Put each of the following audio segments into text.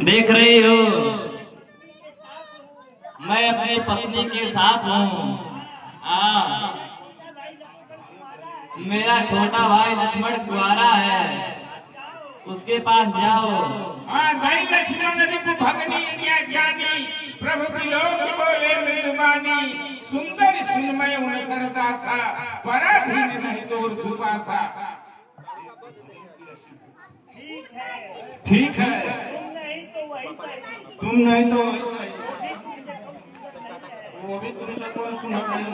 देख रही हो मैं अपनी पत्नी के साथ हूँ। मेरा छोटा भाई लक्ष्मण कुंवारा है, उसके पास जाओ। गई लक्ष्मण रिपु भगनी ज्ञानी प्रभु वियोग बोले मृदुबानी सुंदर सुनमय उनकर दासा पराधीन नहीं तोर सुबासा। ठीक है तुम नहीं तो वो भी तुमसे कोई सुना नहीं।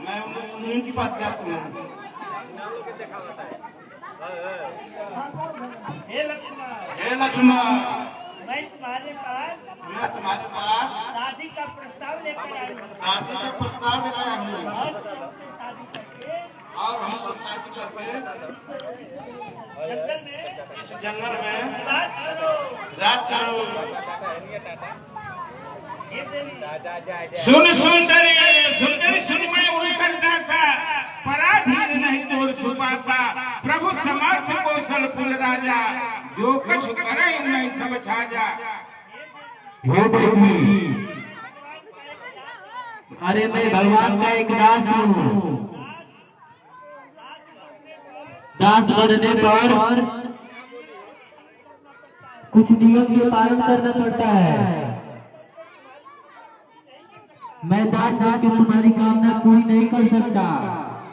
मैं उन्हीं की बात जाता हूँ। हे लक्ष्मण मैं तुम्हारे पास शादी का प्रस्ताव लेकर आई हूँ। शादी का प्रस्ताव लेकर आई हूँ और तुमसे शादी करके और हम लोग शादी करके जंगल में इस जंगल में रात करो। रात करो। सुन सुंदरी सुंदरी सुनमय उनकर दासा पराधीन नहीं तोर सुबासा प्रभु समर्थ कौशल कुल राजा जो कछ करे नहीं सब छाजा। हे देवी अरे मैं भगवान का एक दास हूँ। दास बनने पर कुछ नियम के पालन करना पड़ता है। मैं दास बनकर तुम्हारी कामना पूरी नहीं कर सकता।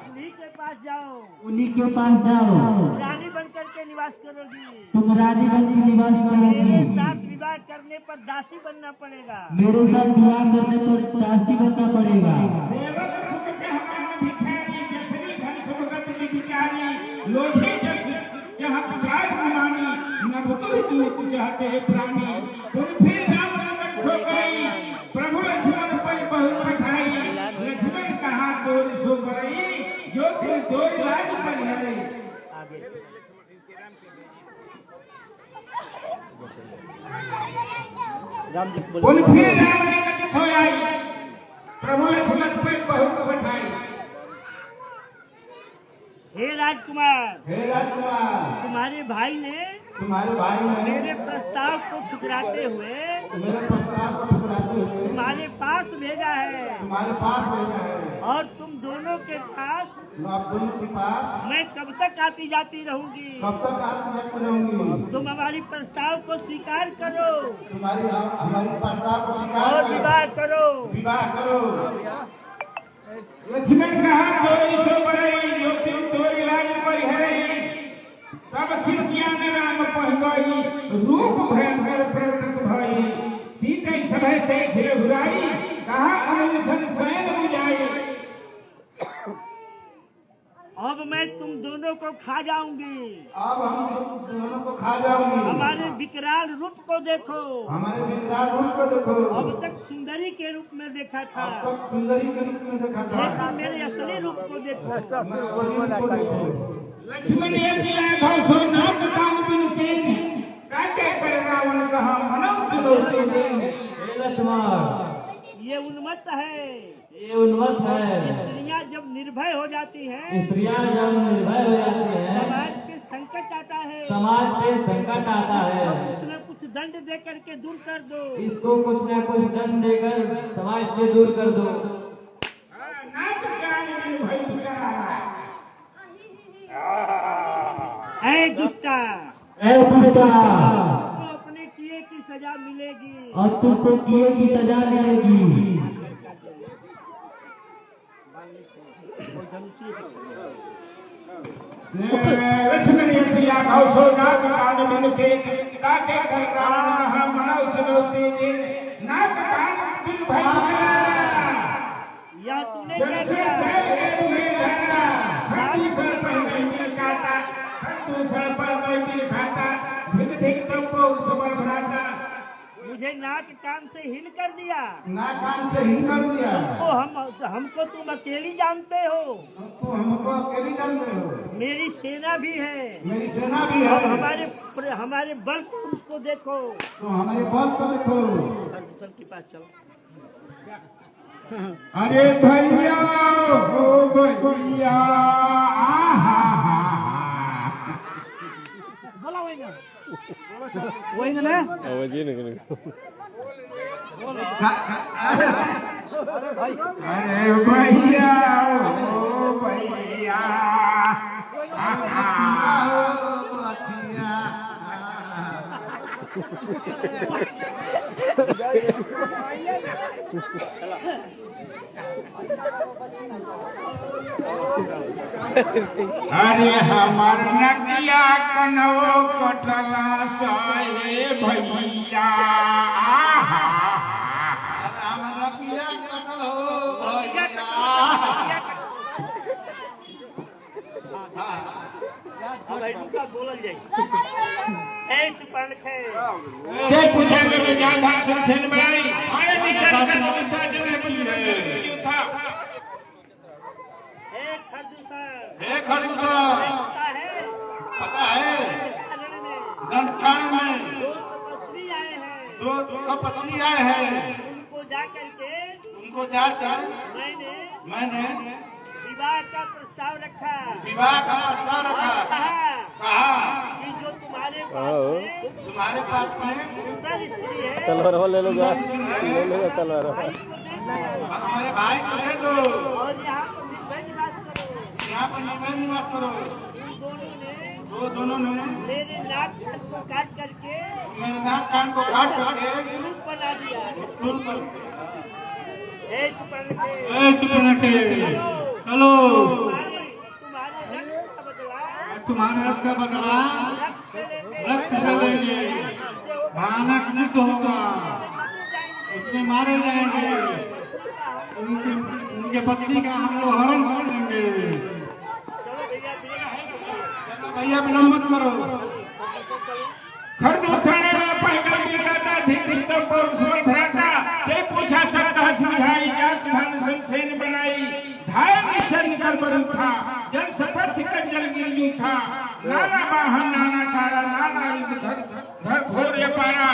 उन्हीं के पास जाओ, उन्हीं के पास जाओ। रानी बनकर के निवास करोगी। तुम रानी बन के निवास मेरे करोगी। साथ विवाह करने पर दासी बनना पड़ेगा। मेरे साथ विवाह करने पर दासी बनना पड़ेगा। सेवक सुख के हमारे भिखारी जसरी धन सुभगत की बिचारी लोभी जस जहाँ पुकार गुमानी न भुतुर तू चाहते हैं प्राणी तुम फिर राम रंगन सो गई प्रभु लक्ष्मण पर बहुत बधाई लक्ष्मण कहा तोर सो बरई जो फिर तोर लाज पर है। बोल फिर राम रंगन सो आई प्रभु लक्ष्मण पर बहुत बधाई। हे राजकुमार, हे राजकुमार तुम्हारे भाई ने मेरे प्रस्ताव को ठुकराते हुए तुम्हारे पास भेजा है। और तुम दोनों के पास मैं कब तक आती जाती रहूंगी। तुम हमारी प्रस्ताव को स्वीकार करो और विवाह करो। लक्ष्मण कहा तोरी सो बड़ई जो तुम तोरी लाज पर है सब खिसियान राम पहगई रूप भयंकर प्रकट भई सीते सभय से घिरे हुराई कहा अनुसन स्वयं बुझाई। अब मैं तुम दोनों को खा जाऊंगी। अब हम दोनों को खा जाऊंगी। हमारे विकराल रूप को देखो। अब तक सुंदरी के रूप में देखा था, सुंदरी के रूप में देखा था। मेरे असली रूप को देखो। लक्ष्मण ये किला घोषो नाक काम बिनु पेन काटे कर रावण कहा मनौ सुलोते देन। ये उन्मत्त है। ये उन्मत्त है। स्त्रियां जब निर्भय हो जाती हैं, स्त्रियां जब निर्भय हो जाती हैं, समाज पे संकट आता है। समाज पे संकट आता है। कुछ न कुछ दंड दे करके दूर कर दो। इसको कुछ न कुछ दंड देकर समाज से दूर कर दो। नाक कान बिनु भय बिकरा ऐ दुष्टा, दुष्टा तुमको अपने किए की सजा मिलेगी। और तुमको किए की सजा मिलेगी। लक्ष्मण ये किला घोषो नाक कान बिनु पेन काटे कर रावण कहा मनौ सुलोते देन नाक कान बिनु भय बिकरा। यह तुमने क्या किया? मुझे नाक कान से हिल कर दिया। हमको तुम अकेली जानते हो। मेरी सेना भी है। अब हमारे बल को उसको देखो। हमारे बल को देखो। सर के पास चलो। अरे भैया हो भैया बोला वही ना अरे भैया ओ भैया अरे हमार नदिया कनवो कटला साए भैया बोलल जाए ऐसे पढ़ के पूछा के जा भाषण से बनाई अरे विचार कर था जब पूछ था खड़ूसा पता है दंडकांड में दो पत्नी आए हैं उनको जाकर मैंने विवाह का प्रस्ताव रखा कहा कि जो तुम्हारे पास में स्त्री है तलवार ले लो तलवार हमारे भाई को दे दो और यहाँ पर निवास करो वो दोनों ने मेरे नाक कान को काट करके मेरे नाक कान को काट करके बना दिया हेलो तुम्हारे रक्त का बदला रक्त से लेंगे भयानक युद्ध होगा उसमें मारे जाएंगे उनके पत्नी का हम लोग हरण कर लेंगे भैया विलम्ब मत करो खरदूषण पैदल बिगड़ता धीरे ते पूछा सकता सुझाई जात धन सुनसेन बनाई धाय मिशन कर बरु था जल सपथ कर जल गिरजू था नाना वाहन नाना कारा नाना युद्ध धर घोर ये पारा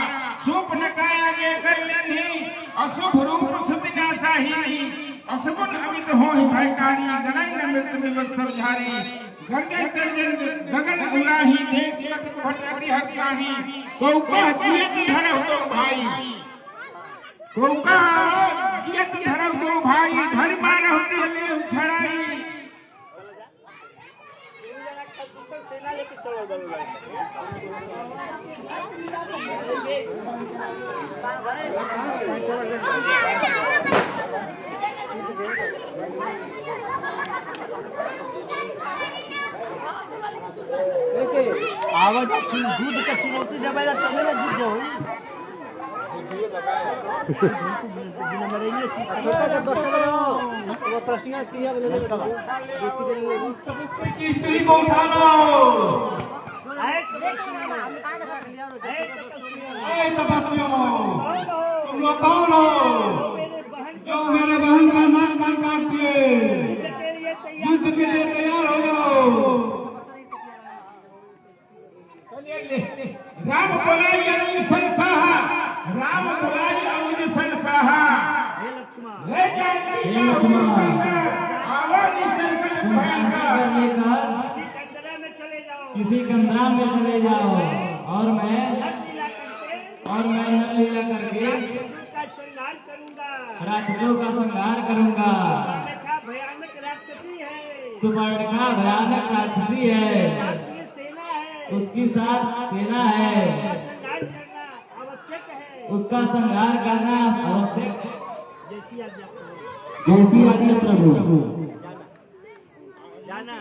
सूप नकाया गे कर लेनी अशुभ रूप सुदिना साही नहीं अशुभन अमित हो भयकारी गणन मृत में वस्त्र झारी गंगे गर्जन गगन गुलाही देख पट फटकरी हरकाही कौका जियत धरव दो भाई कौका जियत धरव दो भाई धर मारव ले उछड़ाई सेना लेके चलो आवाज दूध का चुनौती जब आएगा तब ना जीत जाओ स्त्री को उठा लो तुम लोग कौन हो जो मेरे बहन का नाक कान काट दिए युद्ध के लिए तैयार हो जाओ राम बोलाई अरुण संसाहा राम बोलाई अरुण संसाहा ले जाएंगे आवाज संकट भयंकर किसी कंदरा में चले जाओ और मैं लीला करके राक्षसों का संहार करूंगा भयानक राक्षसी है सुपर्णखा भयानक राक्षसी है उसकी साथ सेना है उसका संहार करना आवश्यक है जैसी आज्ञा प्रभु जाना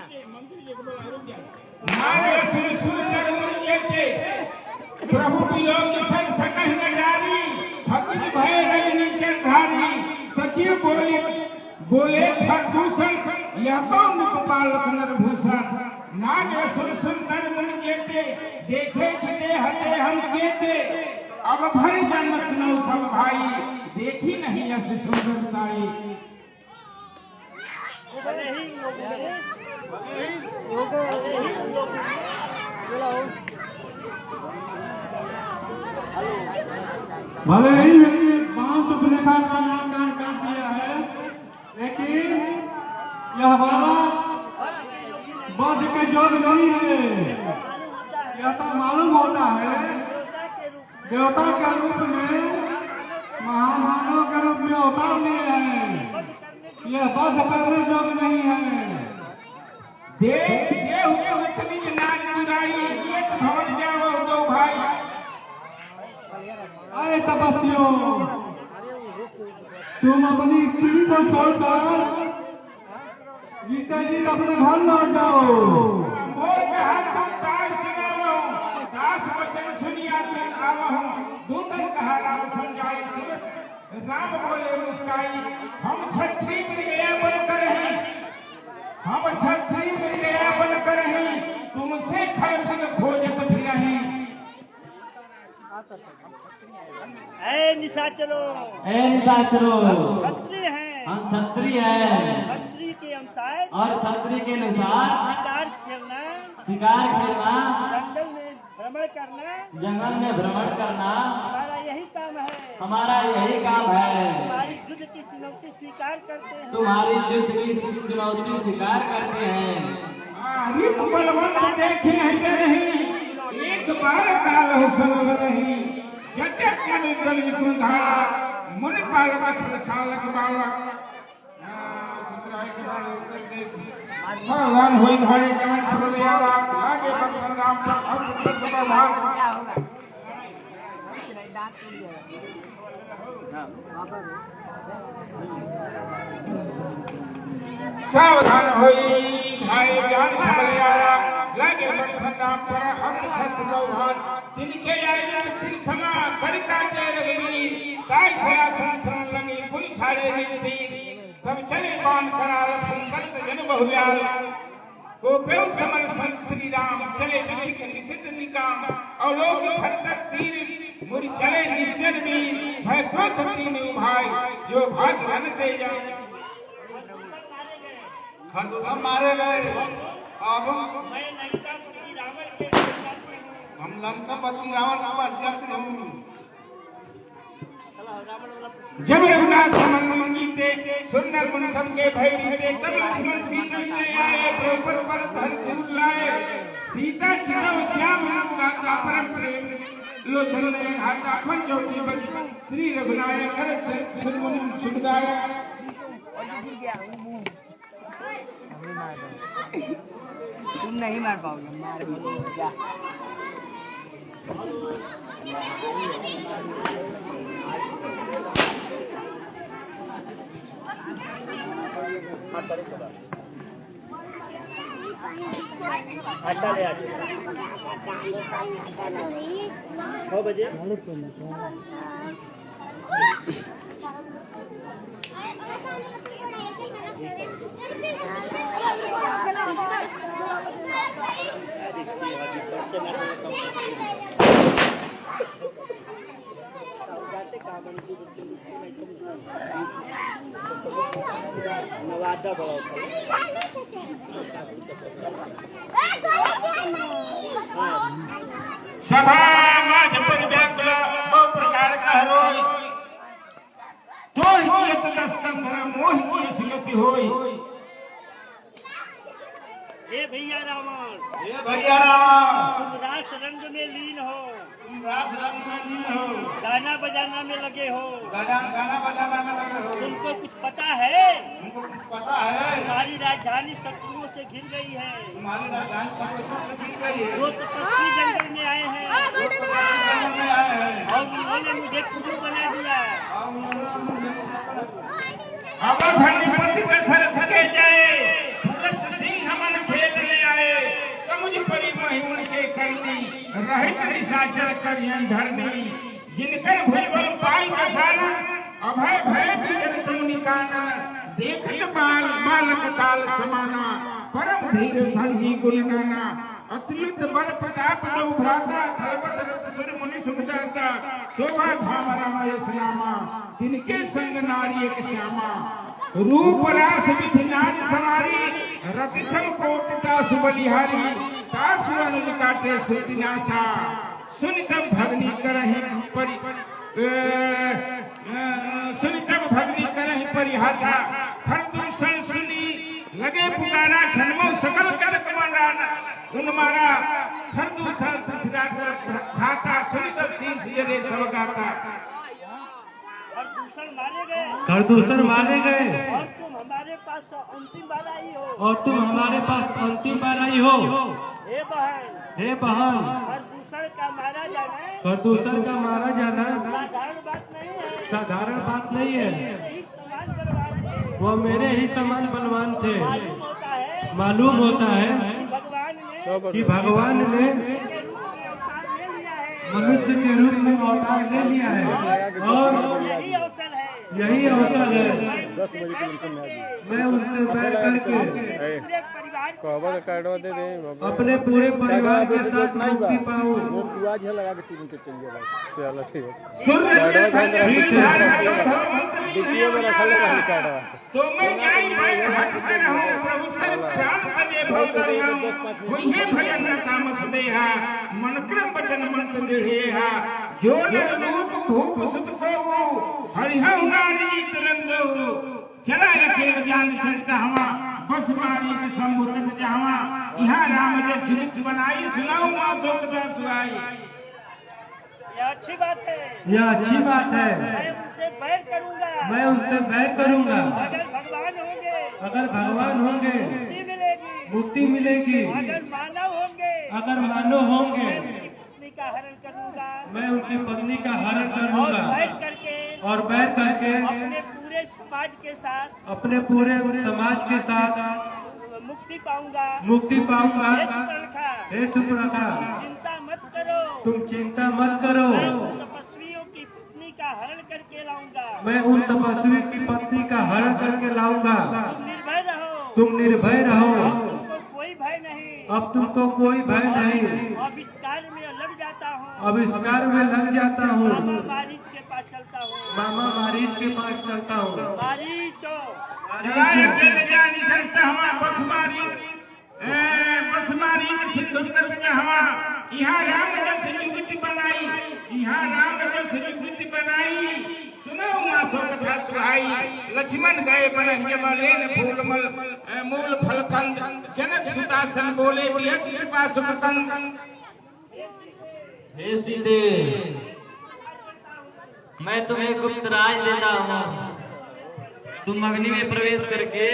प्रभु विलोक सन सकह न डारी भक्ति भय रजनी के धारी सचिव बोले खरदूषण यह कौन पालक नरभूषण नाग असुर सुंदर मन केते देखे छिते हते हम केते अब भर जन्म सुनो सब भाई देखी नहीं यश सुंदरताई भले ही मेरी पांच सुपनेखा का नाम काट दिया है लेकिन यह हमारा वध के योग नहीं है यह तो मालूम होता है देवता के रूप में महामानव के रूप में अवतार लिए हैं। यह बस करने योग्य नहीं है। देव इतनी नाच बुराई एक भवन जाओ दो भाई। अरे तपस्वियों, तुम अपनी स्त्री को छोड़कर जीते जी अपने घर लौट जाओ। मोर कहा तुम तार सुनाओ, दास वचन सुनिया तुम आवो। दूतन कहा राम समझाए, राम बोले मुस्काई, हम छत्री में गया बनकर हैं, हम छत्री में गया बनकर हैं, तुमसे खैर खोजत फिर हैं। ऐ निशाचरो, क्षत्रिय हैं, हम क्षत्रिय हैं क्षत्रिय के अनुसार और क्षत्रिय के अनुसार शिकार खेलना, जंगल में भ्रमण करना, हमारा यही काम है। तुम्हारी युद्ध की चुनौती स्वीकार करते हैं। बलवंत देखे नहीं, एक बार काल हो सनल नहीं। मुनि बालक सालक बालक भगवान होई भाई ज्ञान सर्वयारा आगे भगवान राम पर अद्भुत भाग। सावधान होई भाई ज्ञान सर्वयारा लागे भगवान राम पर अद्भुत भाग। तिनके आए तिन समा करता दे लगी, काय सरासन लगी कुल छाड़े नीति। तब चले बाण करार संकट जन बहुव्याल, को बेउ समर संत श्री राम चले विसिक निषिद्ध निकाम। और लोग भरतर तीर मुर चले निर्जन में, भय क्रोध तीन उभाय जो भाग रन दे जाए। हम मारे गए। अब हम लंकापति रावण का अध्यक्ष हूँ। जब रघुनाथ समन मंगीते सुंदर मुन सबके भय रीते, तब लक्ष्मण सीता ले आए, द्रौपद पर धन सिंह लाए। सीता चिरौ श्याम गाता परम प्रेम, लोचन ने घाटा पंजो जीवन। श्री रघुनायक कर सुरमुन सुखदाय। तुम नहीं मार पाओगे, मार जा। अच्छा ले आते 6 बजे। नवादा बड़ा सभा माज पर व्याकुल बहु प्रकार कह रोई। तो ही दस कसर मोह की सियति होई। हे भैया रावण, तुम रास रंग में लीन हो, गाना बजाना में लगे हो। तुमको कुछ पता है? तुम्हारी राजधानी शत्रुओं से घिर गई है। वो तपस्वी जंगल में आए हैं और उन्होंने मुझे कुंवर बना दिया। अगर धनीपति दशरथ के जाए, सिंह मन खेलने आए। समुझ परी महिमन के करनी, रहित निशाचर करियन धरनी। जिनकर भुजबल पाई बसाना, अभय भय विजन तुम निकाना। देखत बाल बालक काल समाना, परम धीर धनी गुण नाना। अतुलित बल प्रताप दो भ्राता, थलपत रत सुर मुनि सुखदाता। शोभा धाम राम यश नामा, तिनके संग नारी एक श्यामा। रूप रास विधि नारी समारी, रति संकोट दासु बलिहारी। दासु अनुज काटे सुरति नाशा, सुनि तब भगनी करहि परिहासा। हर दूषण सुनी लगे पुकारा, छनमो सकल कर कमाना। उन मारा हर दूषण खाता सुनित शीश जरे सब गाता। खरदूषण मारे गए और तुम हमारे पास अंतिम बार आई हो। और तुम हमारे पास अंतिम बार आई हो। हे बहन, हे बहन, प्रदूषण का मारा जाना प्रदूषण का मारा जाना साधारण बात नहीं है। साधारण बात नहीं है। यही समान बलवान थे। वो मेरे ही समान बलवान थे। मालूम होता है भगवान ने कि भगवान ने कि मनुष्य के रूप में अवतार ले लिया है। मनुष्य के रूप में अवतार ले लिया है। और यही अवसर है, यही अवसर है। मैं उनसे बैठ करके पूरे परिवार कहवा काटवा दे दे अपने पूरे परिवार के साथ मुक्ति पाऊं। आज लगा के तीन के चल गया चलो ठीक है। सुन द्वितीय में रखा लगा काटवा तो मैं हटते रहूं प्रभु से प्राण पदे भव होइए भजन तामस देहा मन क्रम वचन मंत्र देहा जो नर रूप भूप सुत को हरिहु नारी तरंगो चला रखे ज्ञान चरित हवा बस मारी के संबोधन जावा यहाँ राम जे झिलिक बनाई सुनाऊ मां सोकता सुनाई। यह अच्छी बात है, यह अच्छी बात है। मैं उनसे बैर करूंगा। मैं उनसे बैठ करूंगा। अगर भगवान होंगे, अगर भगवान होंगे मुक्ति मिलेगी। मुक्ति मिलेगी। अगर मानव होंगे, अगर मानव होंगे उनकी पत्नी का हरण करूंगा। मैं उनकी पत्नी का हरण कर और लूंगा। बैठ करके और बैठ करके अपने पूरे समाज के साथ अपने पूरे समाज के साथ मुक्ति पाऊंगा। मुक्ति पाऊंगा। हे सुपर्णखा, हे सुपर्णखा, चिंता मत करो। तुम चिंता मत करो। मैं उन तपस्वियों की पत्नी का हरण करके लाऊंगा। मैं उन तपस्वी की पत्नी का हरण करके लाऊंगा। तुम निर्भय रहो। तुम निर्भय रहो। तुमको कोई भय नहीं। अब तुमको कोई भय नहीं। अब इस कार्य में लग जाता हूँ। अब इस कार्य में लग जाता हूँ। मामा मारीच के पास चलता हूँ। मामा मारीच के पास चलता हूँ। मारीचो चलाए के जानी चलता हवा बस मारी सिंधु तक हवा यहाँ राम जस युगति बनाई यहाँ राम जस युगति बनाई सुनाओ मां सो कथा सुहाई लक्ष्मण गए बन यमलेन फूलमल मूल फलकंद जनक सुदासन बोले बिहस कृपा सुखकंद। हे सीते, मैं तुम्हें गुप्त राज देता हूँ। तुम अग्नि में प्रवेश करके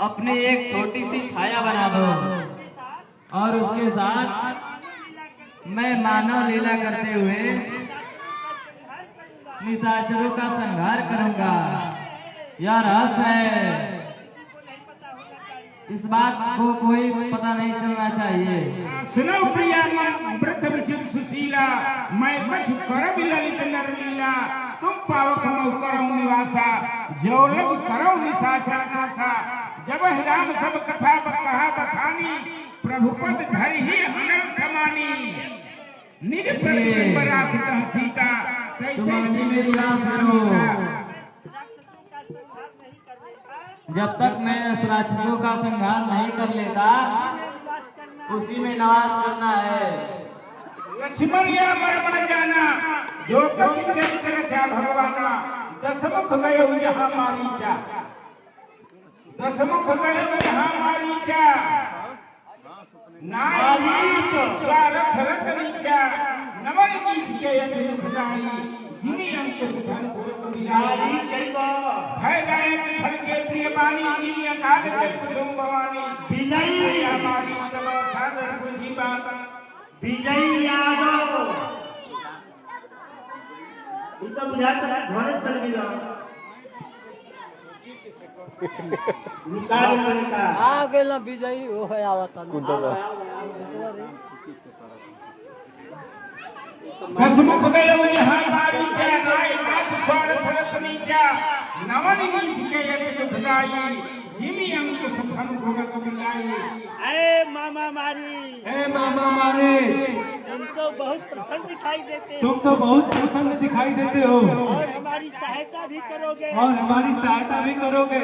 अपनी एक छोटी सी छाया बना दो और उसके साथ मैं मानव लीला करते हुए निशाचरों का संहार करूंगा। यह रहस्य है, इस बात को कोई पता नहीं चलना चाहिए। सुनो प्रिया वृद्ध विचित सुशीला मैं कछु करब ललित नरलीला तुम पावक मऊ करऊ निवासा जो लग करऊ निशाचर नासा जब राम सब कथा कहा बखानी प्रभु पद धर ही अनल समानी निज प्रतिबिंब राखत सीता कैसे मेरी आस करो। जब तक मैं इस राक्षसों का संहार नहीं कर लेता उसी में निवास करना है। लक्ष्मण या मर जाना जो कछु चरित्र रचा भगवाना दसमुख गयो यहाँ मारीचा दसमुख गयो यहाँ मारीचा नारीच रथ रथ नीचा नमन नीच के यज्ञ खुदाई जिनी अंक सुधन नारी चैवा है गायक फल के प्रिय बानी जिनी अकाल के कुसुम भवानी विजयी हमारी तब सागर बुद्धि बात विजयी यादव इतना बुझाता है घरे चल गया निकाल का आ गेल विजयी हो है आवता दसमुख गयो यहाँ मारीचा नाय नाथ स्वर भरत नीचा नवन नीच के यज्ञ खुदाई जिमी अंक सुखन भोगत मिलाई। अरे मामा मारी, हे मामा मारे, तुम तो बहुत प्रसन्न दिखाई देते हो। तुम तो बहुत प्रसन्न दिखाई देते हो और हमारी सहायता भी करोगे। और हमारी सहायता भी करोगे।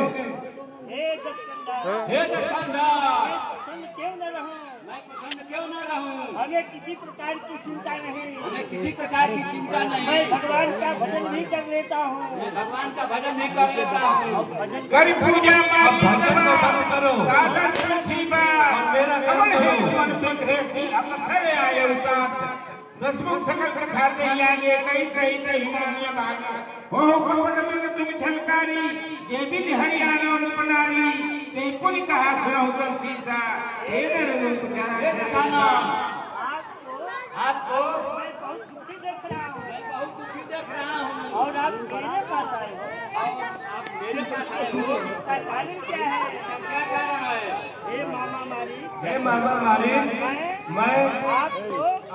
हे दशकंधा, हे दशकंधा प्रसन्न क्यों न रहूं? मैं प्रसन्न क्यों न रहूं? हमें किसी प्रकार की चिंता नहीं। किसी प्रकार की चिंता नहीं। मैं भगवान का भजन भी कर लेता हूँ। भगवान का भजन भी कर लेता हूँ। कर पूजा मारी भजन को बंद करो। साधन संशीबा मेरा काम कमल है करो। मन देख रहे थे अवसर आए उतार रसमुख सकल खाते आगे कई कई कई हिमालय भागा हो कपट में तुम झलकारी ये भी हरियाणा उपनारी ते पुल कहा सुनो तो सीता हे रूप जरा आपको मैं बहुत दुखी देख रहा हूँ मैं बहुत दुखी देख रहा हूँ। और आप मेरे पास आए हो। आप मेरे पास आए हो। इसका कारण क्या है? क्या कारण है? हे मामा मारी, हे मामा मारे, मैं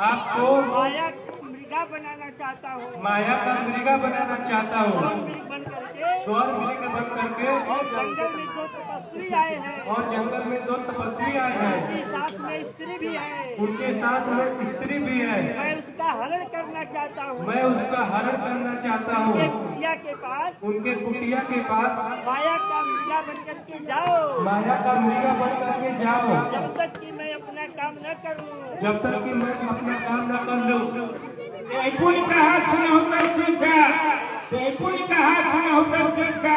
आपको माया की मृगा बनाना चाहता हूँ। माया का मृगा बनाना चाहता हूँ। मृग बन करके स्वर मृग बन करके और जंगल में दो तपस्वी आए हैं। और जंगल में 2 तपस्वी आए हैं। उनके साथ में स्त्री भी है। उनके साथ में स्त्री भी है। मैं उसका हरण करना चाहता हूँ। मैं उसका हरण करना चाहता उनके हूँ। कुटिया के पास उनके कुटिया के पास माया का मृगा बन करके जाओ। माया का मृगा बन करके जाओ, जब तक कि मैं अपना काम न करूँ। जब तक कि मैं अपना काम न कर लूं। ते पुल कहा सुनो तो सीता ते पुल कहा सुनो तो सीता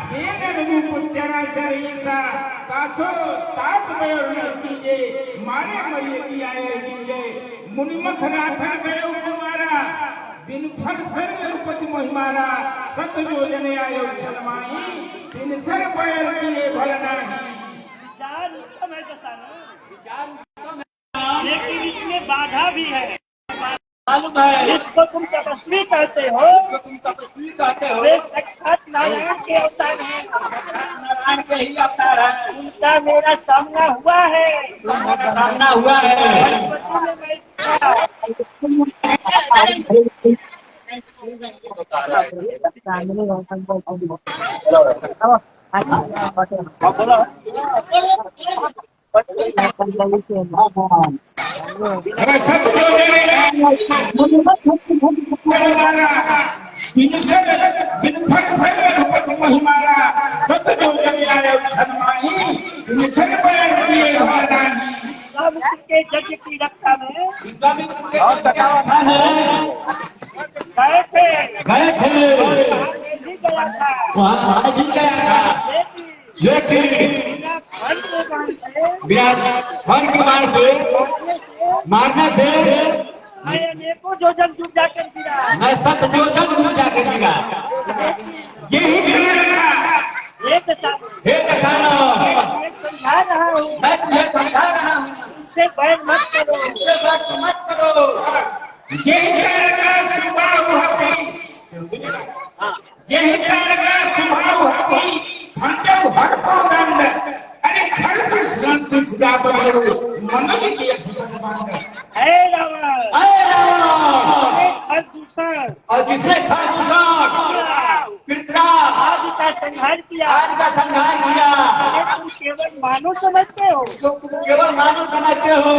हे रूप जरा जरीसा कासो ताप में और कीजे मारे मये की आए कीजे मुनिमख राखन गए तुम्हारा बिन फल सर रूपति महिमारा सत जो जने आयो शर्माई बिन सर पैर किए भल नाही विचार उत्तम है दसाना, लेकिन इसमें बाधा भी है। मालूम है इसको तुम तपस्वी कहते हो। तुम तपस्वी कहते हो। वे साक्षात नारायण के अवतार हैं। नारायण के ही अवतार है। उनका मेरा सामना हुआ है। सामना हुआ है। बचपन में मैं था। अरे सत जो जने बिन फल सर रूपति महिमारा सत जो जने आयो शर्माई बिन सर पैर किए भल नाही सब के यज्ञ की रक्षा में और बतावा है गए थे। गए थे वहाँ मैं भी गया था। वहाँ भी गया था। लेकिन लेकिन बिना फल के बाण से विराट फल की बाण से मारने से मैं अनेकों योजन डूब जाकर गिरा। मैं सत जो जग डूब जाकर गिरा। यही प्रेरणा एक साथ हे किसानो, मैं समझा रहा हूँ, मैं तुम्हें समझा रहा हूँ। उनसे बैर मत करो। मुझसे बात मत करो। यही प्रेरणा स्वभाव होती यही प्रेरणा स्वभाव होती खंडव हर को दंड अरे खर पर श्रंत जात करो मन की असमत बंद हे रावण, अरे रावण, हे खरदूषण, और जिसने खरदूषण कृतराज आज का संहार किया। आज का संहार किया, ये तुम केवल मानो समझते हो। तो तुम केवल मानव समझते हो।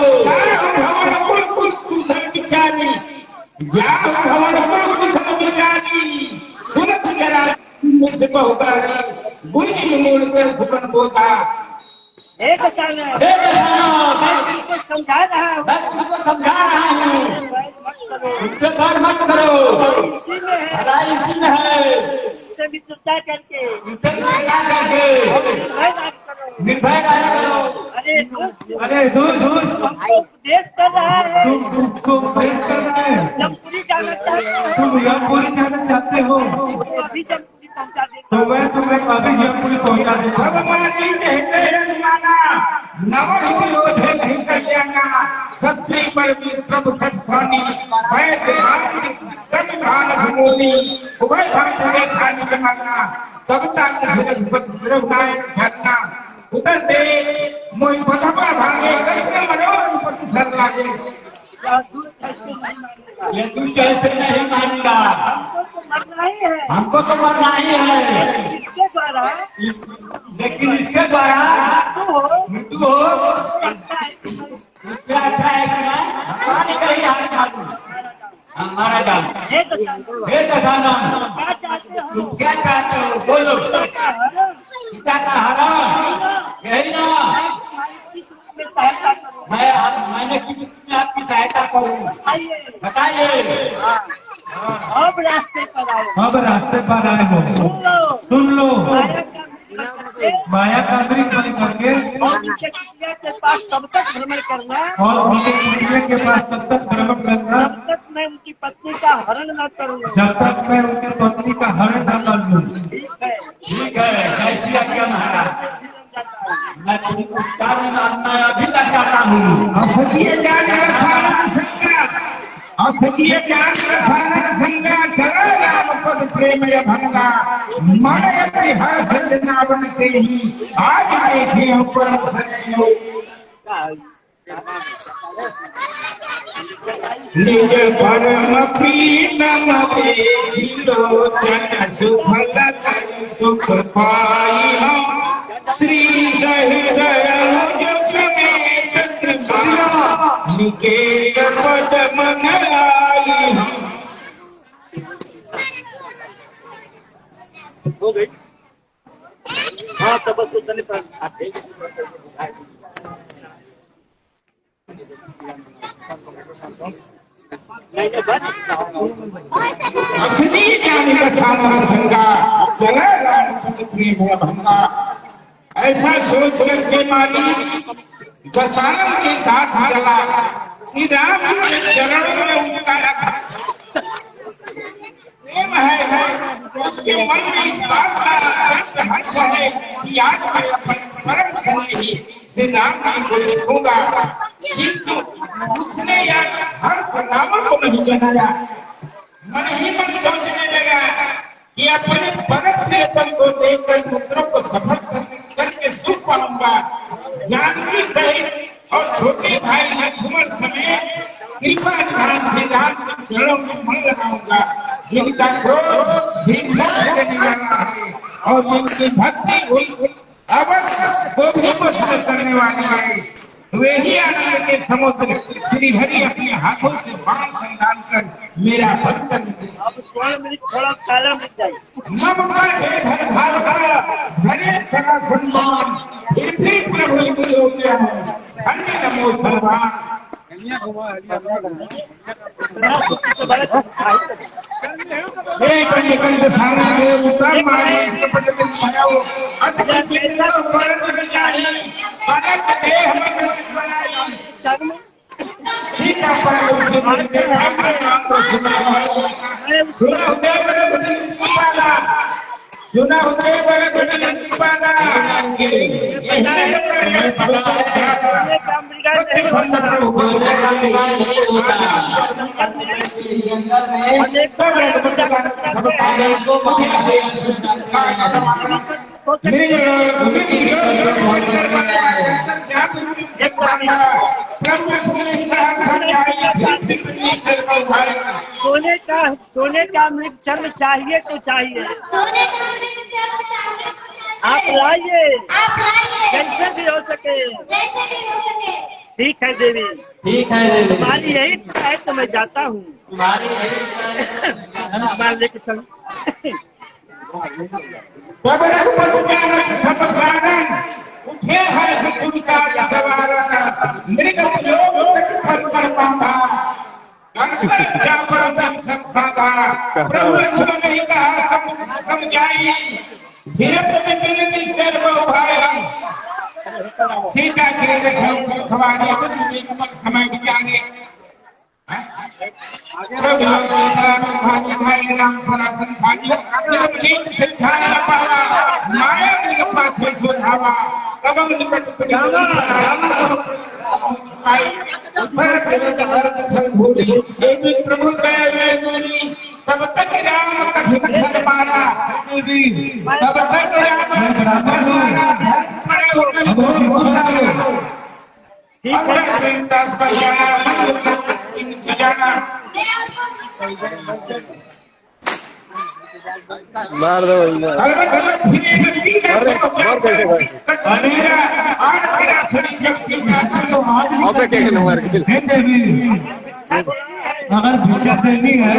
भवन कुल कुल कुशल विचारी या भवन कुल कुशल विचारी सुनत जरा में से बहुबारी बुरी मूल पे सुपन बोता एक साल हे किसानो, मैं तुमको समझा रहा हूँ। मैं तुमको समझा रहा हूँ। बैर मत करो। मुझसे बैर मत करो। इसी में है। भलाई इसी में है। इससे मित्रता करके मुझसे मित्रता करके निर्भय राज करो। निर्भय कार्य करो। अरे दोस्त, अरे दूर दूर हमको उपदेश कर रहा है। तुमको उपदेश कर रहे हैं। जब पूरी जाना चाहते हो तुम यमपुरी जाना चाहते हो तो अभी जब पूरी पहुंचा देता तो मैं तुम्हें अभी यमपुरी पहुंचा देता हूँ। भगवान जी कहते हैं माना नवन विरोध नहीं कल्याणा सत्य पर भी प्रभु सत्वानी वैद कवि भान भूमि उभय भान खानी जमाना तब तक द्रव्याय घटना उतर दे मोई बधपा भागे कृष्ण मनोरम पति सर लागे हूँ। दूर कैसे नहीं मानेगा। ये तू कैसे नहीं मानेगा। हमको तो मरना ही है। हमको तो मरना ही है। इसके द्वारा लेकिन इसके द्वारा तू हो मृत्यु हो अच्छा है कि मैं इससे अच्छा है कि मैं हमारी कहीं हाथ मारूं। हमारा काम हे दशानन, हे किसानो, क्या चाहते हो? तुम क्या चाहते हो बोलो। का हरण पिता का हरण यही ना। तुम्हारी किस रूप में सहायता करूँ? मैंने किसी में आपकी सहायता करूँ। आइए बताइए। अब रास्ते पर आए अब रास्ते पर आए हो, सुन लो माया का वृक्ष बन करके और उनके कुटिया के पास तब तक भ्रमण करना और उनके कुटिया के पास तब तक भ्रमण करना जब तक मैं उनकी पत्नी का हरण न करूँ। जब तक मैं उनकी पत्नी का हरण न कर लूं। ठीक है, ठीक है, कैसी आज्ञा महाराज। मैं तुमको कार्य मानना अभी तक जाता हूँ। असखिए ज्ञान रसायन संज्ञा, असखिए ज्ञान रसायन संज्ञा, चलो राम पद प्रेम भंगा, मन इतिहास नावन के ही आज देखे हो परम सन्यो। निज परम प्रीतम लोचन सुफल सुख पाई हम, श्री सहृदय समेत निकेत पद मन आई हम। हो गई। हाँ तब बस उतने पर आते नहीं बस असली ज्ञान रसायन संगा, चला राम पद प्रेम भंगा। ऐसा सोच करके माली दशरथ के साथ चला, श्री राम के चरणों में उसका प्रेम है। उसके मन में इस बात का हर्ष है कि आज मैं अपने परम सन्निधि श्री राम जी को देखूंगा, किंतु उसने यार हर्ष रावण को नहीं जनाया। मन ही मन सोचने लगा कि अपने परम प्रियतम को देखकर पुत्रों को सफल करके सुख पाऊंगा, जानवी सहित और छोटे भाई लक्ष्मण समेत कृपा ध्यान से राम के चरणों में मन लगाऊंगा, जिनका क्रोध भी नष्ट करने वाला है और जिनकी भक्ति हुई अवश्य को भी वसूल करने वाली है। वे ही आनंद के समुद्र श्री हरि अपने हाथों से बाण संधान कर मेरा बंधन अब 16 मिनट थोड़ा काला मिल जाए। ममता है धन भावना धने सदा सम्मान, फिर भी प्रभु की हो गया है धन्य नमो सर्वान। हे कंजकंज सारे उतार मारे कपट के बनाओ अद्भुत चिन्ह परम जानी परम देह में बनाई। सीता पर से मिलते हम नाम को सुना होते बड़े पाला, सुना होते बड़े पाला। सोने का मृग चर्म चाहिए तो चाहिए, आप लाइए जैसे भी हो सके। ठीक है देवी, ठीक है देवी। तुम्हारी यही इच्छा है तो मैं जाता हूँ। तुम्हारी यही लेके चल उठे हर उनका सवार मृग प्रभु लक्ष्मण ने कहा समझाई सीता के खवाने समय बिताने राम सारा संसार माया से सुधावा कबम निकट प्रभु तब तक राम कठिन मारा, तब तक मार दो अबे क्या नंबर अगर भिक्षा देनी है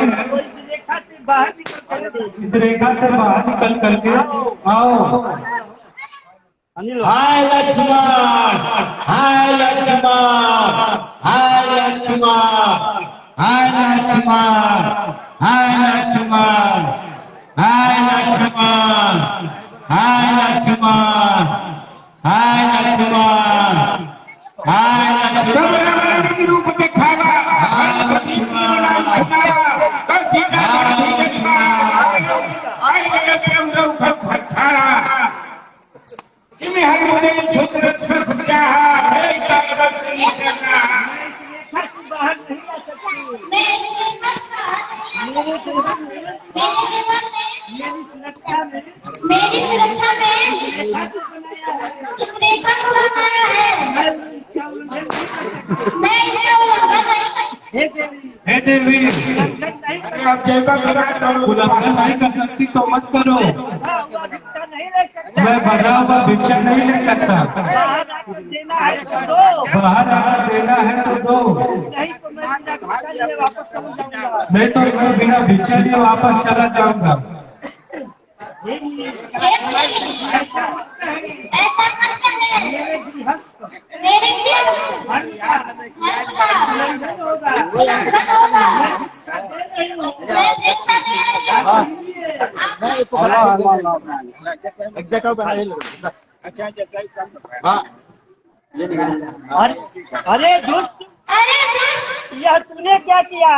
इस रेखा से बाहर निकल करके आओ। हाय लक्ष्मण, हाय लक्ष्मण, हाय लक्ष्मण, हाय लक्ष्मण, हाय लक्ष्मण, हाय लक्ष्मण, हाय लक्ष्मण, हाय लक्ष्मण, हाय लक्ष्मण के रूप दिखावा बाहर नहीं आ सकती। मेरी सुरक्षा में तुमने कब बनाया है? मैं इसका उल्लंघन नहीं करती। हे देवी, उल्लंघन नहीं कर सकती तो मत करो। भिक्षा नहीं ले सकता। मैं बना हुआ भिक्षा नहीं ले सकता। बाहर आकर देना है तो दो, बाहर आकर देना है तो दो, नहीं तो मैं बिना भिक्षा लिए वापस चला जाऊंगा। नहीं तो मैं बिना भिक्षा लिए वापस चला जाऊंगा। ऐसा मत करने। मेरे गृहस्थ मेरे लिए उल्लंघन होगा। उल्लंघन होगा। मैं भिक्षा दे अरे दुष्ट, अरे यह तूने क्या किया?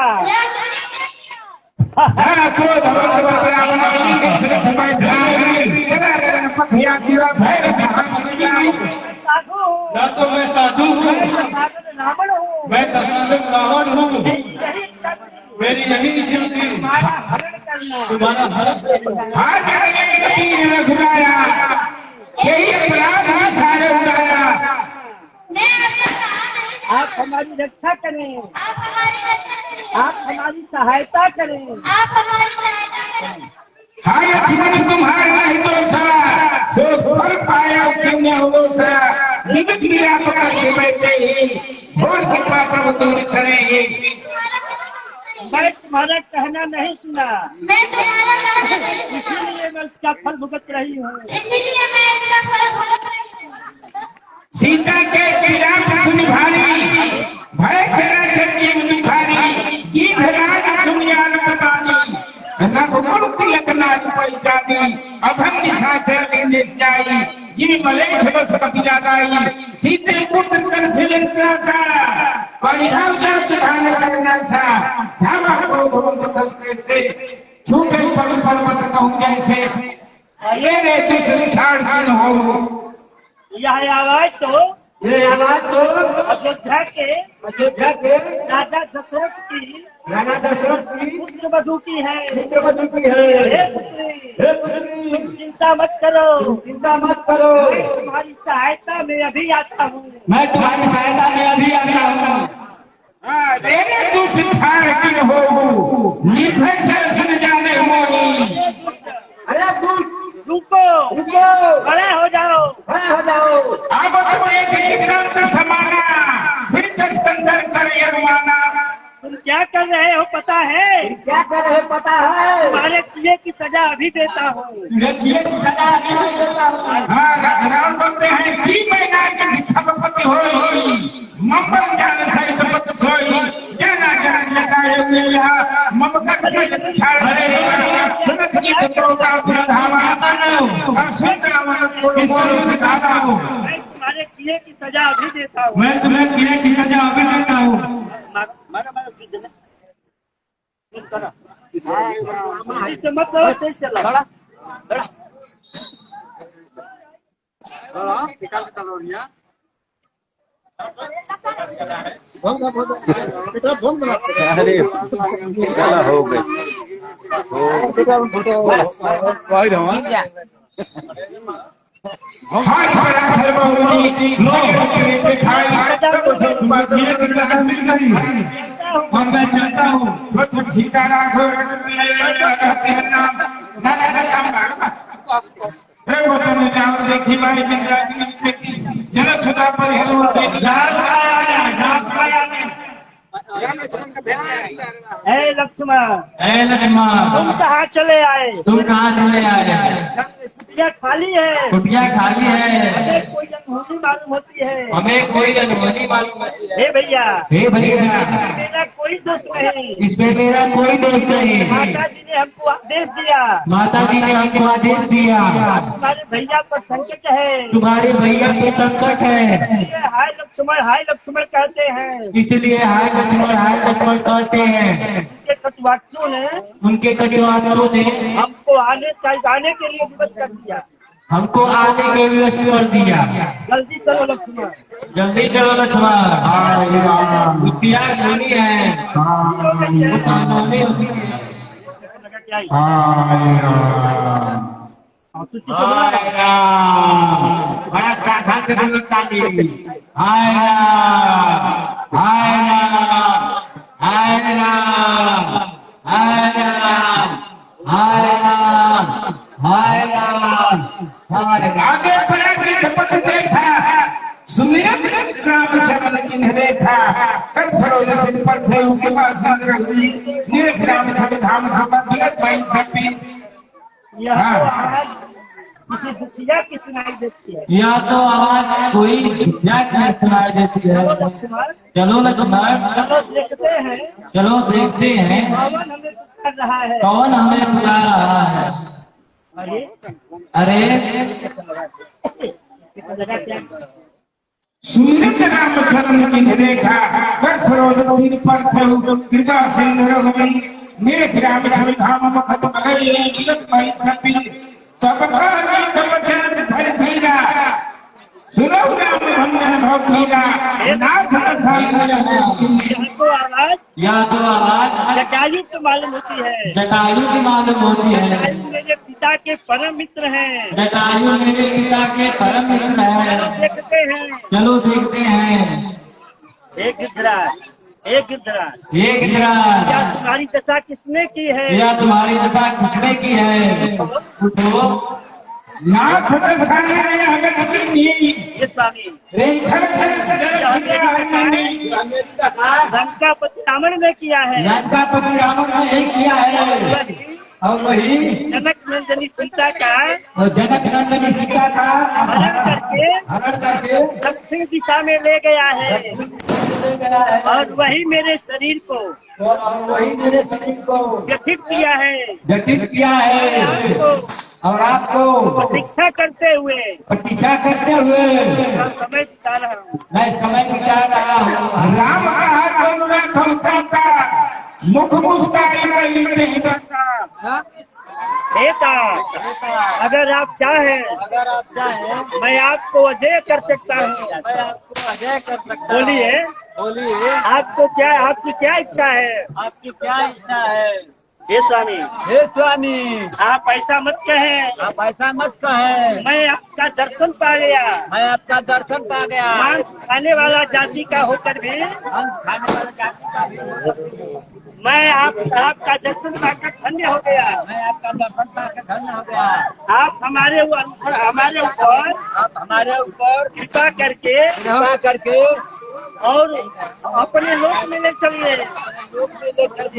साधु हूँ, न तो मैं साधु हूँ, रावण हूँ। मैं तथागत रावण हूँ। यही इच्छा थी मेरी यही इच्छा थी तुम्हारा हरण करना। तुम्हारा हरण करना। यही अपराध है सारे उड़ाया। मैं आपका सहारा नहीं। आप हमारी रक्षा करें, आप हमारी रक्षा करें। आप हमारी सहायता करें। आप हमारी सहायता करें। हाय लक्ष्मण तुम्हार नहीं दोषा, सो फल पाया पुण्य होता। विगत मेरा पकड़ के बैठे ही, भोर कृपा प्रभु दूर छड़े। मैं तुम्हारा कहना नहीं सुना, मैं तुम्हारा कहना नहीं सुना। इसीलिए मैं उसका फल भुगत रही हूँ। इसीलिए मैं इसका फल भुगत रही हूँ। सीता के खिलाफ सुन भारी, भय चरा सत्य मुनि भारी। की भगान दुनिया न बतानी, रघुकुल तिलक नाथ पैजानी। अधम निशाचर लेने जाई, ये मलेच्छ बस पति जागाई। सीते पुत्र कर सिलंत्रा था, परिधान जात धान करना था। धावा को भवंत करते थे, छूटे पड़ पर्वत कहूँ जैसे। ये रे दूसरी छाड़ की न हो। यह आवाज तो ये आवाज तो अयोध्या के राजा दशरथ की राणा दशरथ की पुत्र वधू की है। पुत्रवधू की है। हे पुत्री, हे पुत्री, तुम चिंता मत करो, चिंता मत करो, मैं तुम्हारी सहायता में अभी आता हूँ। मैं तुम्हारी सहायता में अभी आता हूँ। तेरे दूसरी छाड़ की न हो, निर्भय सरसन जाने मोही। अरे तुम रुको, खड़े हो जाओ। खड़े हो जाओ। अब तो एक ग्रंथ समाना, फिर दस्कंदर कर यरमाना। तुम क्या कर रहे हो पता है? क्या कर रहे पता है? तुम्हारे किए की सजा अभी देता हूँ। ये सजा नहीं देता हूँ। हाँ राम बोलते हैं कि मैना के खपपति होई, मंगल ज्ञान सहित पत सोई। जाना जान लगाए मेरा ममकर के छाड़ है। सुनत की पुत्रों का प्रधावा, सुनता को बोल दादा हो। मैं तुम्हारे किए की सजा अभी देता हूँ। मैं तुम्हें किए की सजा अभी देता हूँ। ऐसे मत करो, तेज चलो। अरे चला हो गई। हाथ बड़ा सर्वोपरि लोग दिखाई किए की सजा मिल गई और मैं चलता हूँ। तो सीता राघव रहते हैं नाम हे वतन जाओ देखी भाई जन सुधा पर हे लक्ष्मण, तुम कहाँ चले आए? तुम कहाँ चले आए? कुटिया खाली है। कुटिया खाली है। अगर कोई जन अनहोनी मालूम होती है। हमें कोई अनहोनी मालूम होती है। हे भैया, हे भैया, इसमें मेरा कोई दोष नहीं। इसमें मेरा कोई दोष नहीं। माता जी ने हमको आदेश दिया, माता जी ने हमको आदेश दिया, तुम्हारे भैया पर संकट है, तुम्हारे भैया पे संकट है, इसलिए हाय लक्ष्मण कहते हैं। इसलिए हाय लक्ष्मण कहते हैं। उनके कटुवाक्यों ने उनके कटुवाक्यों ने हमको जाने के लिए विवश कर दिया। हमको आने के विवश कर दिया। जल्दी चलो लक्ष्मण, जल्दी चलो लक्ष्मण। इतिहास होनी है, होनी होती है। क्या ही? हाय राम, बड़ा साधा से बोलता नहीं। हाय राम, हाय राम, हाय राम, हाय राम, हाय राम, हाय राम, हाय राम। आगे बढ़े शपथ देखा, सुमिरन रामचंद्र की देखा, कर सरोज सिर पर से उनके पास नेक रामचंद्र धाम संबंधित माइन सपी। यह तो आवाज किसी दुखिया की सुनाई देती है। या तो आवाज कोई भिक्षा की सुनाई देती है। लक्ष्मण, चलो लक्ष्मण, चलो देखते हैं चलो देखते हैं कौन हमें पुकार रहा है। कौन हमें बुला रहा है। अरे अरे जगह क्या? सुमिरन रामचंद्र की देखा, कर सरोज सिर पर से कृपा सिंधु गई, नेक रामचंद्र धाम मखत मगई जिलक माइन सपी। सबका वचन भर भीरा, सुनो राम भंजन भव भीरा, नाथ हमको आवाज या तो आवाज जटायु तो मालूम होती है। जटायु की मालूम होती है। जटायु मेरे पिता के परम मित्र हैं। जटायु मेरे पिता के परम मित्र है। देखते हैं। चलो देखते हैं। एक गिद्धराज, एक गिद्धराज, ये गिरा क्या तुम्हारी दशा किसने की है? या तुम्हारी दशा किसने की है। उठो। नाथ दसाने अगर अपनी ये स्वामी रेखर लंकापति रावण ने किया है। लंकापति रावण ने यही किया है। और वही जनक नंदनी सीता का और जनक नंदनी सीता का हरण करके दक्षिण दिशा में ले गया है ले गया है। और वही मेरे शरीर को और वही मेरे शरीर को व्यथित किया है। व्यतीत किया है। आपको और आपको प्रतीक्षा करते हुए प्रतीक्षा करते हुए और समय बिता रहा हूँ। मैं समय बिता रहा हूँ। राम कहा दोनों समझाता, मुख मुस्काई नहीं करता। बेटा, अगर आप चाहें मैं आपको अजय कर सकता हूँ। बोलिए आपको क्या, आपकी क्या इच्छा है? आपकी क्या इच्छा है? हे स्वामी, हे स्वामी, आप ऐसा मत कहें। आप ऐसा मत कहें। मैं आपका दर्शन पा गया। मैं आपका दर्शन पा गया। मांस खाने वाला जाति का होकर भी हम खाने वाले जाति का भी मैं आपका दर्शन पाकर धन्य हो गया। मैं आपका दर्शन पाकर धन्य हो गया। आप हमारे ऊपर आप हमारे ऊपर कृपा करके कृपा करके और अपने लोक में ले चलिए।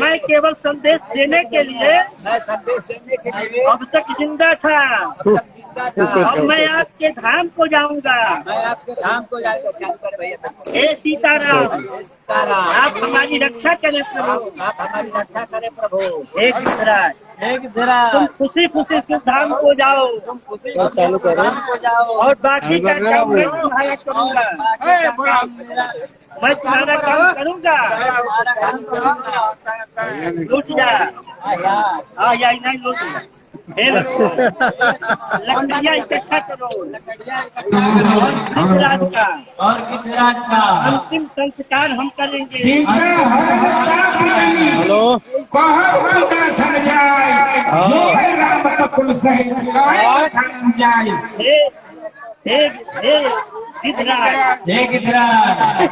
मैं केवल संदेश देने के लिए मैं संदेश देने के लिए अब तक जिंदा था और मैं आपके धाम को जाऊंगा। मैं आपके धाम को जाकर भैया हे सीताराम, आप हमारी रक्षा करें प्रभु। आप हमारी रक्षा करें प्रभु। एक गिद्धराज, एक जरा तुम खुशी खुशी से धाम को जाओ चालू करो को जाओ और बाकी का काम मैं तुम्हारा करूंगा। मैं तुम्हारा काम करूंगा। लूट जा, हाँ या नहीं लूट जा। हे लकड़ियाँ इकट्ठा करो और गिद्धराज का और गिद्धराज का अंतिम संस्कार हम करेंगे। हेलो कहा समझाए राम कपुल सहित जाए। हे गिद्धराज, हे गिद्धराज,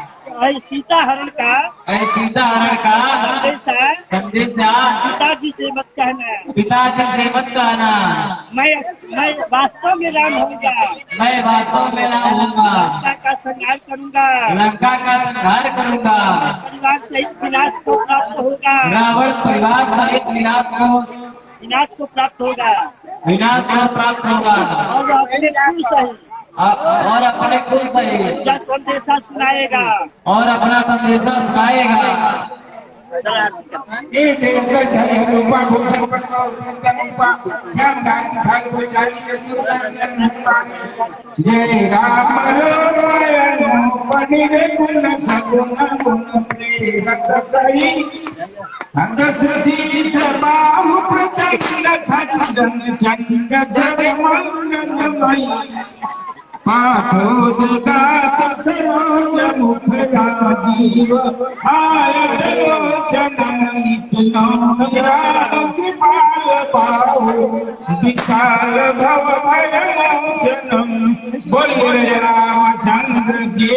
सीता हरण का अरे सीता हरण का संदेशा पिताजी से मत कहना। पिताजी से मत कहना। मैं वास्तव में राम होऊंगा। मैं वास्तव में राम होऊंगा। लंका का संहार करूंगा। लंका का संहार करूंगा। परिवार सहित विनाश को प्राप्त होगा। रावण परिवार सहित विनाश को प्राप्त होगा विनाश को प्राप्त होगा। और अपने कुल सहित और अपने कुल पर क्या संदेशा सुनाएगा। और अपना संदेशा सुनाएगा। जय राम जीव विशाल भव जनम बोलिए रामचंद्र की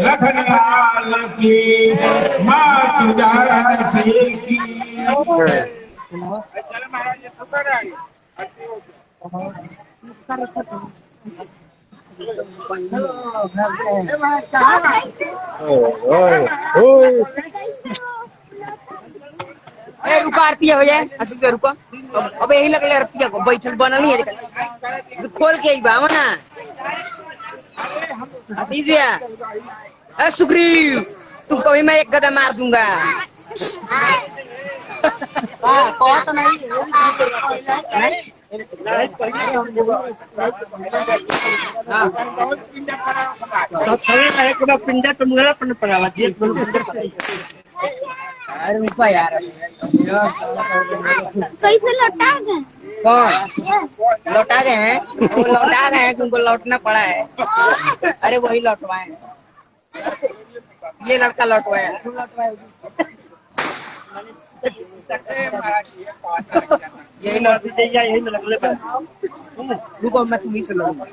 लखन लाल की माँ तुझा से की। रुका आरती हो जाए अस्सी पे रुको। अब यही लगले आरती को बैठल बनल नहीं है खोल के बा ना सुग्रीव तुमको भी मैं एक गदा मार दूंगा। तो नहीं पिंडा तो मुझे पड़ा अरे रुपा यार कैसे लौटा गए? कौन लौटा गए हैं? वो लौटा गए हैं तुमको लौटना पड़ा है। अरे वही लौटवाए ये लड़का लौटवाया तुम लौटवाए यही लौट दीजिए यही में लगले रुको मैं तुम्ही से लड़ूंगा।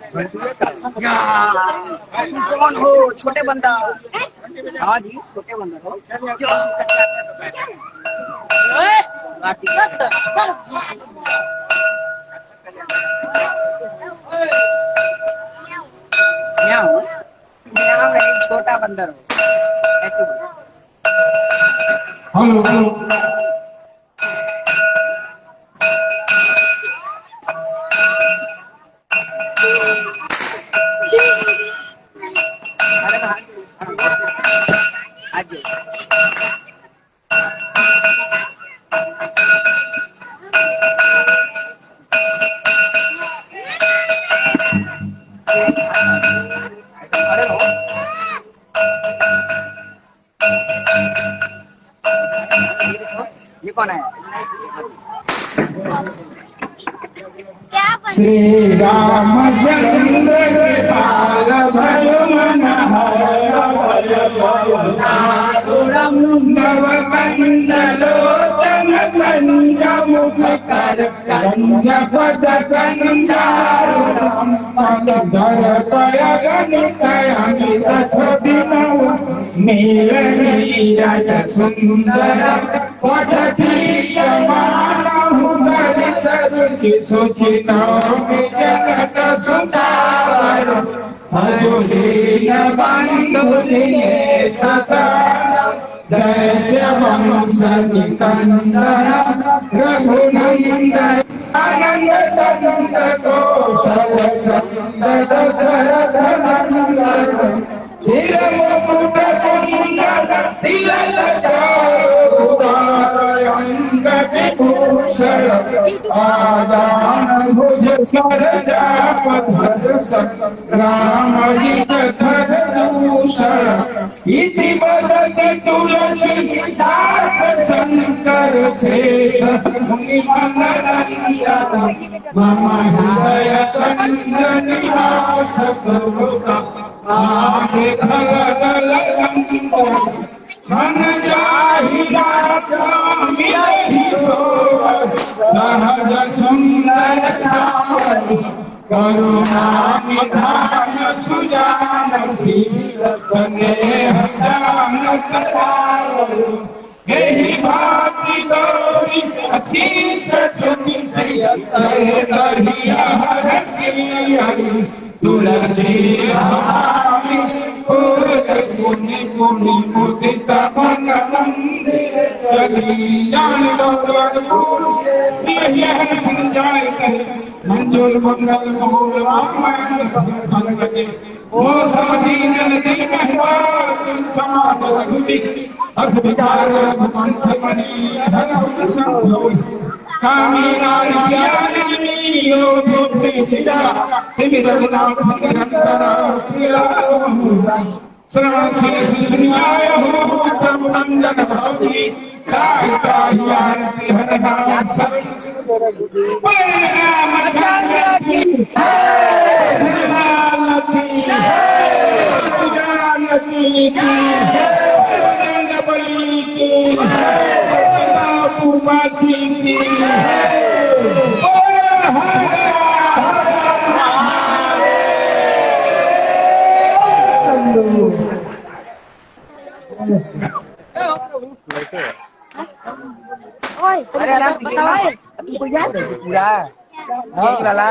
तुम कौन हो छोटे बंदा? हाँ जी छोटे बंदा हो। छोटा बंदर हो ऐसे ये कौन है? श्री रामचंद्र पाल भय मन नव कंडलोचन कंज मुख कर कंज पद कंजारुणम पद धर कय गणित अमित छबिनव नील नीरज सुंदर पट मानहु दरित रुचि सुचिनौमि जगत सुंदर हरुदीन बंधु दिनेश दैत्य वंश निकंदन रघुनंदन आनंद कंद कौशल चंद दशरथ नंदन सिर मुकुट कुंडल तिलक अंग विभूषण आदान भुज सरजापधर रामजित धर दूषण इति वदति तुलसीदास शंकर शेष मुनि मनरंजन मम हृदय कंदन निवास आगे खगल मन जाहि मिलहि सोवत सहज सुंदर श्यामल करुणा निधान सुजान शील स्नेह जानत यही भाति गौरी अशीष चुनि दरिया हसी तुलसी पुनि पुनि मुदित मन मंदिर चल जान दौलतपुर सियह संजाय कर मंजूर मंगल मोल रामायण भगवती ओ समदीन नदी महवार तुम समाज रघुति अस विचार भगवान समनी धन संतोष कामी नारी ज्ञानी योगो प्रिया सिमरन नाम निरंतर प्रिया श्रवण से दुनियाय हो कर्म नंदन सौदी काहि काहि आरती हरहा सब चंद्र की जानकी की नंद बली की बापूवासी की अरे आराम से बताओ तुमको याद है पूरा यही वाला